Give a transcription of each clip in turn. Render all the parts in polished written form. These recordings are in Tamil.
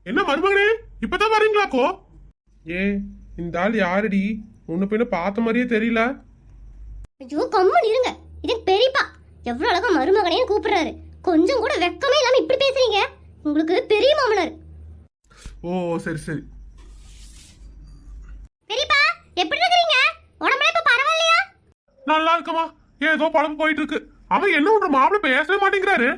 என்ன மருமகனே, இப்பதான் வரீங்களாக்கோ? ஏ, இந்த ஆள் யாருடி? உன்ன பின்ன பார்த்த மாதிரியே தெரியல. ஐயோ கம்மன் இருங்க, இது பெரியப்பா. எவ்வளவு அழகா மருமகனையும் கூப்பிடுறாரு. கொஞ்சம் கூட வெக்கமே இல்லாம இப்படி பேசுறீங்க. உங்களுக்கு பெரிய மாமனார். ஓ சரி சரி. பெரியப்பா எப்படி இருக்கீங்க? உடம்புல இப்ப பரவாயில்லையா? நல்லா இருக்கமா, ஏதோ பழப்பு போயிட்டு இருக்கு. அவன் என்ன ஒன்று மாப்பிள்ள பேசவே மாட்டேங்கிறாரு.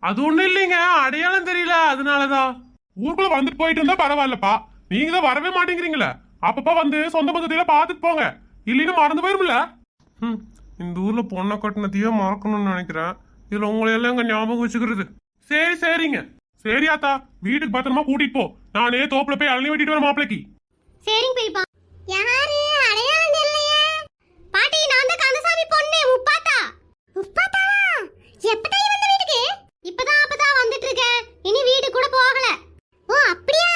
அது ஒண்ணும் இல்லைங்க, அடையாளம் தெரியல, அதனாலதான். ஊருக்குள்ள வந்துட்டு போயிட்டு இருந்தா பரவாயில்லப்பா, நீங்க தான் வரவே மாட்டேங்கிறீங்களே. அப்பப்பா வந்து சொந்த பக்கத்துல பாத்துட்டு போங்க, இல்லைன்னு மறந்து போயிரும்ல. இந்த ஊர்ல பொண்ணை கட்டினத்தையே மறக்கணும்னு நினைக்கிறேன். இதுல உங்களையெல்லாம் எங்க ஞாபகம் வச்சுக்கிறது. சரி சரிங்க. சரி ஆத்தா, வீட்டுக்கு பத்திரமா கூட்டிட்டு போ. நானே தோப்புல போய் அள்ளி வெட்டிட்டு வரேன் மாப்பிளைக்கு. சரிங்க பெரியப்பா. யாரு அடையாளம் தெரியலையே? பாட்டி, நான் தான் கந்தசாமி பொண்ணு முப்பாத்தா. முப்பாத்தாவா? எப்பதான் வந்த வீட்டுக்கு? அப்பதான் வந்துட்டு இருக்கேன். இனி வீடு கூட போகல. ஓ அப்படியா?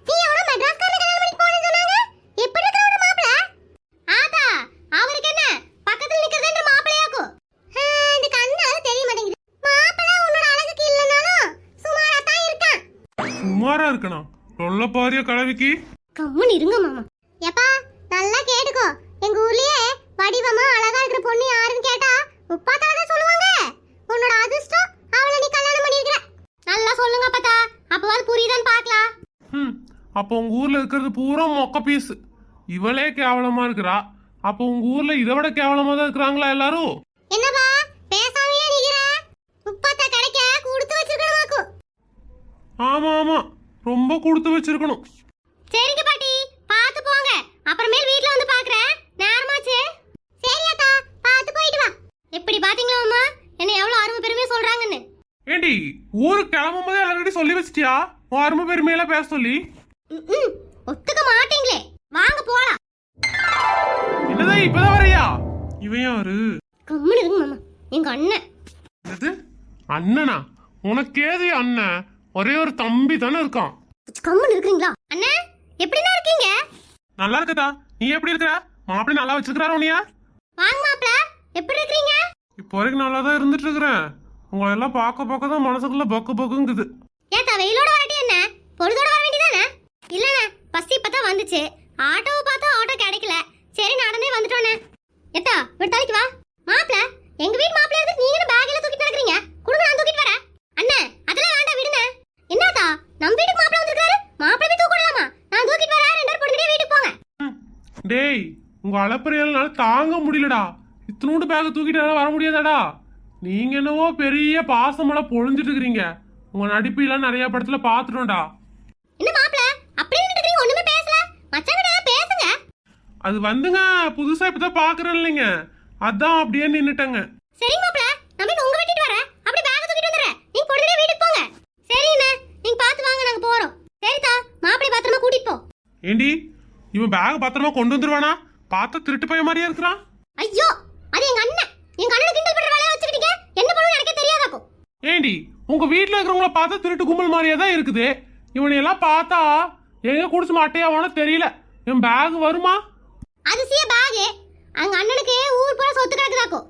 நீ அவன மெட்ராஸ்காரன கல்யாணம் பண்ணி போறேன்னு சொன்னாங்க. எப்படி இருக்கற உங்க மாப்பிள? ஆதா, அவருக்கு என்ன பக்கத்துல நிக்கிறதே மாப்பிளையாக்கு. இந்த கண்ணால தெரிய மாட்டேங்குது. மாப்பிள உன்னோட அழகுக்கு இல்லனாலும் சுமாரா தான் இருக்கான். சுமாரா இருக்கணும் சொல்ல பாரிய கலவிக்கு. கம்முன்னு இருங்க மாமா. எப்பா நல்லா கேட்டுக்கோ. எங்க ஊர்லயே வடிவமா அழகா இருக்கிற பொண்ணு யாருன்னு கேட்டா முப்பாத்தால தான் சொல்லுவாங்க. உன்னோட அதிர்ஷ்டம் அவளை நீ கல்யாணம் பண்ணிருக்க. நல்லா சொல்லுங்க அப்பதா, அப்பவாது புரியுதான்னு பார்க்கலாம். அப்போ உங்க ஊர்ல இருக்கிறது பூரா மொக்க பீஸ். இவளே கேவலமா இருக்கிறா. அப்போ உங்க ஊர்ல இதை விட கேவலமா தான் இருக்கிறாங்களா எல்லாரும்? என்னப்பா பேசாமையே நிக்கிற? முப்பாத்தா கிடைக்க கொடுத்து வச்சிருக்கணுமாக்கு. ஆமா ஆமா, ரொம்ப கொடுத்து வச்சிருக்கணும். சரிங்க பாட்டி, பாத்து போங்க. அப்புறமேல் வீட்ல வந்து பாக்குறேன். நேரமாச்சு. சரி அக்கா, பாத்து போயிட்டு வா. எப்படி பாத்தீங்களா அம்மா, என்ன எவ்வளவு அருமை பெருமையா சொல்றாங்கன்னு? ஏண்டி, ஊருக்கு கிளம்பும் போதே எல்லார்கிட்ட சொல்லி வச்சிட்டியா உன் அருமை பெருமையெல்லாம் பேச சொல்லி? ஒத்துக்க மாட்டீங்களே. வாங்க போலாம். என்னதான் இப்பதான் வரையா? இவன் யாரு? கம்முன்னு இருங்க மாமா, எங்க அண்ணன். என்னது அண்ணனா? உனக்கேது அண்ணன்? ஒரே ஒரு தம்பி தானே இருக்கான். கம்முன்னு இருக்கீங்களா? அண்ணா எப்படின்னா இருக்கீங்க? நல்லா இருக்கதா. நீ எப்படி இருக்கிற? மாப்பிள்ளை நல்லா வச்சிருக்கிறாரோ உன்னையா? வாங்க மாப்பிள்ள, எப்படி இருக்கீங்க? இப்போ வரைக்கும் நல்லா தான் இருந்துட்டு இருக்கிறேன். உங்களை எல்லாம் பார்க்க தான் மனசுக்குள்ள பக்கு பக்குங்குது. ஏத்தா வெயிலோட வரட்டி என்ன பொழுதோட வர வேண்டியதானே? இல்லண்ணே, பஸ் இப்பதான் வந்துச்சு. ஆட்டோவை பார்த்தா ஆட்டோ கிடைக்கல. சரி நடந்தே வந்துட்டோண்ணே. ஏத்தா ஒரு தலைக்கு வா. மாப்பிள்ள, எங்க வீட்டு மாப்பிள்ள இருந்து நீங்க பேக்ல தூக்கிட்டு நடக்கிறீங்க. குடுங்க, நான் தூக்கிட்டு வரேன். அண்ணே அதெல்லாம் வேண்டாம், விடுங்க. என்னத்தா நம்ம வீட்டுக்கு மாப்பிள்ள வந்திருக்காரு, மாப்பிள்ள போய் தூக்கிடலாமா? நான் தூக்கிட்டு வரேன். ரெண்டு பேரும் பொறுமையா வீட்டுக்கு போங்க. டேய், உங்க அளப்பறையால தாங்க முடியலடா. இத்தனோண்டு பேக தூக்கிட்டு வர முடியாதாடா? நீங்க என்னவோ பெரிய பாசமெல்லாம் பொழிஞ்சிட்டு இருக்கிறீங்க. உங்க நடிப்பெல்லாம் நிறைய படத்துல பாத்துட்டோம்டா. என்ன மாப்பிள்ள அப்படியே நின்னுட்டீங்க, ஒண்ணுமே பேசல? மச்சான்கிட்ட பேசுங்க. அது வந்துங்க, புதுசா இப்பதான் பாக்குறேன் இல்லைங்க, அதான் அப்படியே நின்னுட்டங்க. சரி மாப்பிள்ள, நம்ம உங்க வீட்டுக்கு வரேன். அப்படி பேக் தூக்கிட்டு வந்துறேன். நீங்க பொறுமையா வீட்டுக்கு போங்க. சரிண்ணே, நீங்க பாத்து வாங்க, நாங்க போறோம். சரிதா, மாப்பிள்ளை பத்திரமா கூட்டிட்டு போ. ஏண்டி, இவன் பேக் பத்திரமா கொண்டு வந்துருவானா? பார்த்தா திருட்டு பைய மாதிரியா இருக்கிறான். ஐயோ, அது எங்க அண்ணன். எங்க அண்ணனை கிண்டல் பண்ற வேலைய வச்சுக்கிட்டீங்க. என்ன பண்ணனும் எனக்கே தெரியாதாக்கும். ஏண்டி, உங்க வீட்டுல இருக்கிறவங்கள பார்த்தா திருட்டு கும்பல் மாதிரியே தான் இருக்குது. இவனை எல்லாம் பார்த்தா எங்க குடிச்சு மாட்டையாவானோ தெரியல. இவன் பேக் வருமா? அதிசய பேக். அங்க அண்ணனுக்கு ஊர் பூரா சொத்து கிடக்குதாக்கும்.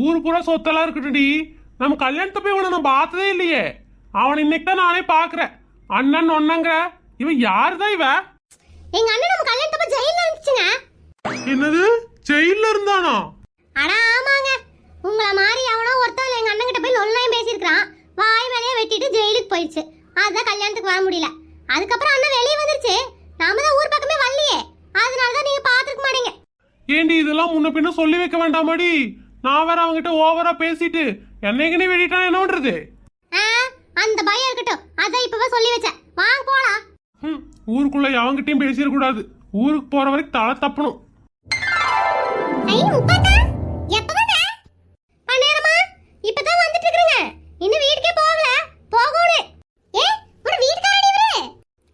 ஊர் பூரா சொத்தெல்லாம் இருக்கட்டும்டி, நம்ம கல்யாணத்தை போய் இவனை நான் பார்த்ததே இல்லையே. அவன் இன்னைக்கு தான் நானே பாக்குறேன். அண்ணன் ஒன்னங்கிற இவன் யாருதான் இவ? எங்க அண்ணன் நம்ம கல்யாணத்தப்ப ஜெயில்ல இருந்துச்சுங்க. என்னது, ஜெயில்ல இருந்தானா? அட ஆமாங்க, உங்கள மாதிரி எவனோ ஒருத்தன் எங்க அண்ணன் கிட்ட போய் லொல்லாயும் பேசியிருக்கான். வாய் வேலையை வெட்டிட்டு ஜெயிலுக்கு போயிடுச்சு. அதான் கல்யாணத்துக்கு வர முடியல. அதுக்கப்புறம் அண்ணன் வெளியே வந்துருச்சு. நாம தான் ஊர் பக்கமே வரலையே, அதனாலதான் நீங்க பாத்துக்க மாட்டீங்க. ஏண்டி, இதெல்லாம் முன்ன பின்ன சொல்லி வைக்க வேண்டாமாடி? நான் வேற அவங்கிட்ட ஓவரா பேசிட்டு என்னைக்குன்னு வெட்டிட்டான், என்ன பண்றது? அந்த பயம் இருக்கட்டும், அதான் இப்பவே சொல்லி வச்சேன். வாங்க போலாம். ஊருக்குள்ள அவங்கிட்டையும் பேசிடக்கூடாது. ஊருக்கு போற வரைக்கும் தலை தப்பணும். இப்பதான் வந்துட்டு இருக்கீங்க, இன்னும் வீட்டுக்கே போகல. போகணும். ஏ, ஒரு வீட்டுக்காரடி இவரு?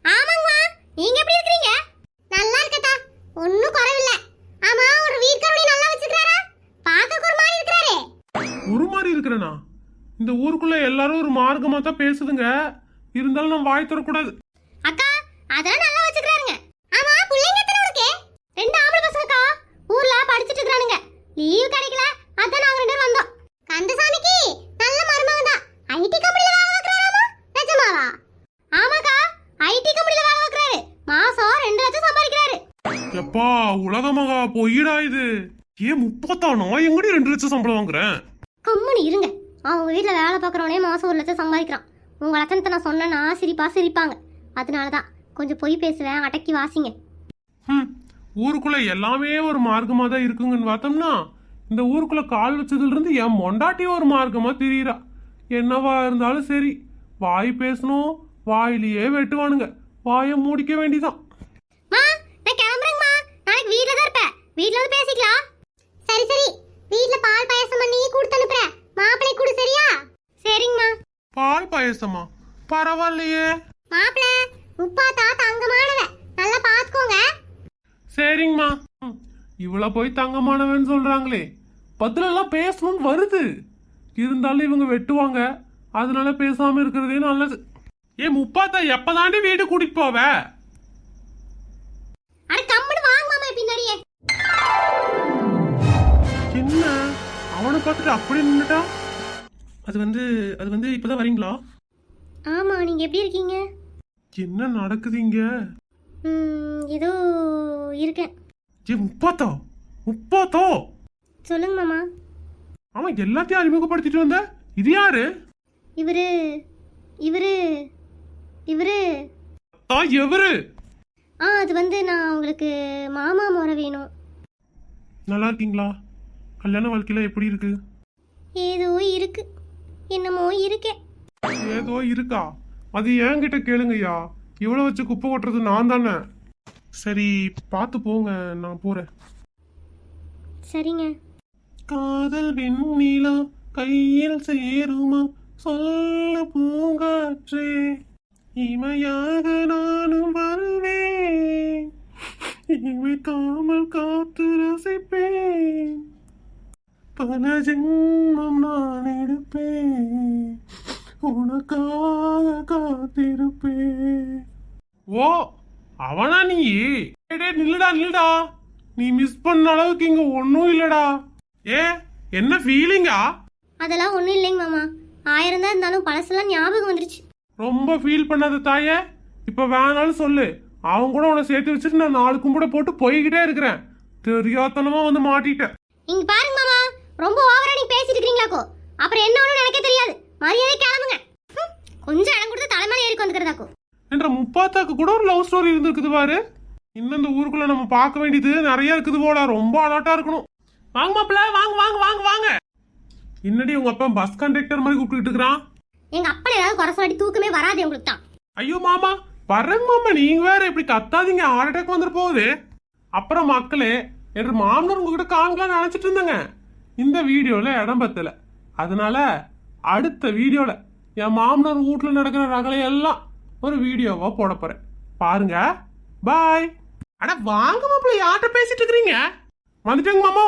ஆமாங்கம்மா, நீங்க எப்படி இருக்கீங்க? நல்லா இருக்கதா, ஒண்ணும் குறைவில்லை. ஆமா, ஒரு வீட்டுக்காரடி நல்லா வச்சிருக்காரா? பார்க்க ஒரு மாதிரி இருக்காரே. ஒரு மாதிரி இருக்கிறனா? இந்த ஊருக்குள்ள எல்லாரும் ஒரு மார்க்கமா தான் பேசுதுங்க. இருந்தாலும் நம்ம வாய் தரக்கூடாது. அக்கா, அதெல்லாம் நல்லா வச்சிருக்காருங்க. ஆமா, புள்ளைங்க எத்தனை உனக்கு? 2 ஆம்பளை பசங்கக்கா. ஊர்ல படிச்சிட்டு இருக்கானுங்க. லீவ் கிடைக்கல, அதான் நாங்க 2 பேரும் வந்தோம். கந்தசாமிக்கு நல்ல மருமகன் தான். ஐடி கம்பெனில வேலை பார்க்கறாராமா? நிஜமாவா? ஆமாக்கா, எப்பா உலகமகா பொய்யடா இது. ஏன் முப்பத்தா நான் எங்கடி 2 லட்சம் சம்பளம் வாங்குறேன்? கம்முன்னு இருங்க. அவங்க வீட்டில் வேலை பார்க்குறவனே மாதம் 1 லட்சம் சம்பாதிக்கிறான். உங்கள் லட்சணத்தை நான் சொன்னேன்னா சிரிப்பாங்க. அதனால தான் கொஞ்சம் பொய் பேசுவேன், அடக்கி வாசிங்க. ஊருக்குள்ள எல்லாமே ஒரு மார்க்கமா தான் இருக்குங்கன்னு பார்த்தோம்னா இந்த ஊருக்குள்ள கால் வச்சதுல இருந்து என் மொண்டாட்டி ஒரு மார்க்கமா தெரியுறா. என்னவா இருந்தாலும் சரி, வாய் பேசணும், வாயிலேயே வெட்டுவானுங்க. வாயை மூடிக்க வேண்டிதான். நான் கிளம்புறேங்கம்மா. நாளைக்கு வீட்டில் தான் இருப்பேன். வீட்டில் வந்து பேசிக்கலாம். சரி வீட்டில் பால் பாயசம் பண்ணி கொடுத்து அனுப்புறேன். மாப்பிள்ளை கொடு, சரியா? சரிங்கம்மா. பால் பாயசமா? பரவாயில்லையே. மாப்பிள்ளை முப்பாத்தா தங்கமானவ, நல்லா பார்த்துக்கோங்க. சரிங்கம்மா. இவ்வளோ போய் தங்கமானவன்னு சொல்றாங்களே, பதிலெல்லாம் பேசணும்னு வருது. இருந்தாலும் இவங்க வெட்டுவாங்க, அதனால பேசாம இருக்கிறதே நல்லது. ஏன் முப்பாத்தா எப்பதாண்டி வீடு கூட்டிட்டு போவ? அட கம்முன்னு வாங்க மாமா பின்னாடியே. என்ன அவனை பார்த்துட்டு அப்படி நின்னுட்டா? அது வந்து இப்பதான் வரீங்களா? ஆமா, நீங்க எப்படி இருக்கீங்க? என்ன நடக்குது இங்க? ஏதோ இருக்கேன். ஏ முப்பாத்தா சொல்லுங்க மாமா. அவன் எல்லாத்தையும் அறிமுகப்படுத்திட்டு வந்த. இது யாரு? இவரு இவரு இவரு எவரு? அது வந்து நான் உங்களுக்கு மாமா முறை வேணும். நல்லா இருக்கீங்களா? கல்யாண வாழ்க்கையில எப்படி இருக்கு? ஏதோ இருக்கு, என்னமோ இருக்கே. ஏதோ இருக்கா? அது என்கிட்ட கேளுங்கய்யா. இவ்வளவு வச்சு குப்பை கொட்டுறது நான் தானே. சரி பார்த்து போங்க, நான் போறேன். சரிங்க. காதல் வெண்ணிலா கையில் சேருமா சொல்ல பூங்காற்றே, இமையாக நானும் வருவேன், இமைக்காமல் காத்து ரசிப்பேன், பல ஜென்மம் நான் எடுப்பேன், உனக்காக காத்திருப்பேன். ஓ அவனா நீ? நில்லுடா, நீ மிஸ் பண்ண அளவுக்கு இங்க ஒன்னும் இல்லடா. என்ன ஃபீலிங்கா? அதெல்லாம் ஒண்ணும் இல்லைங்க மாமா. 1000 தான் இருந்தாலும் பழசெல்லாம் ஞாபகம் வந்துருச்சு. ரொம்ப ஃபீல் பண்ணாத தாயே. இப்ப வேணாலும் சொல்லு, அவன் கூட உன்னை சேர்த்து வச்சுட்டு நான் 4 கும்பிட போட்டு போய்கிட்டே இருக்கிறேன். தெரியாதனமா வந்து மாட்டிட்டேன். இங்க பாருங்க மாமா, ரொம்ப ஓவரா நீங்க பேசிட்டு இருக்கீங்களாக்கோ. அப்புறம் என்ன ஒண்ணு எனக்கே தெரியாது. மரியாதை கிளம்புங்க. கொஞ்சம் இடம் கொடுத்து தலைமையில ஏறி வந்துக்கிறதாக்கோ. என்ற முப்பாத்தாக்கு கூட ஒரு லவ் ஸ்டோரி இருந்திருக்குது பாரு. இன்னும் இந்த ஊருக்குள்ள நம்ம பார்க்க வேண்டியது நிறைய இருக்குது போல. ரொம்ப அலர்ட்டா இருக்கணும். வாங்க மாப்பிள்ள, வாங்க. என்னடி உங்க அப்பா பஸ் கண்டக்டர் மாதிரி கூப்பிட்டு இருக்கிறான்? எங்க அப்பா ஏதாவது குறை சொல்லாட்டி தூக்கமே வராது உங்களுக்கு தான். ஐயோ மாமா, வரங்க மாமா, நீங்க வேற இப்படி கத்தாதீங்க, ஹார்ட் அட்டாக் வந்துட்டு போகுது. அப்புறம் மக்களே, என்ற மாமனார் உங்ககிட்ட காங்கலாம் நினைச்சிட்டு இருந்தாங்க. இந்த வீடியோல இடம் பத்தல, அதனால அடுத்த வீடியோல என் மாமனார் வீட்டுல நடக்கிற ரகலையெல்லாம் ஒரு வீடியோவா போட போறேன், பாருங்க. பாய். அட வாங்க மாப்பிள்ள, யார்கிட்ட பேசிட்டு இருக்கிறீங்க? வந்துட்டேங்க மாமா.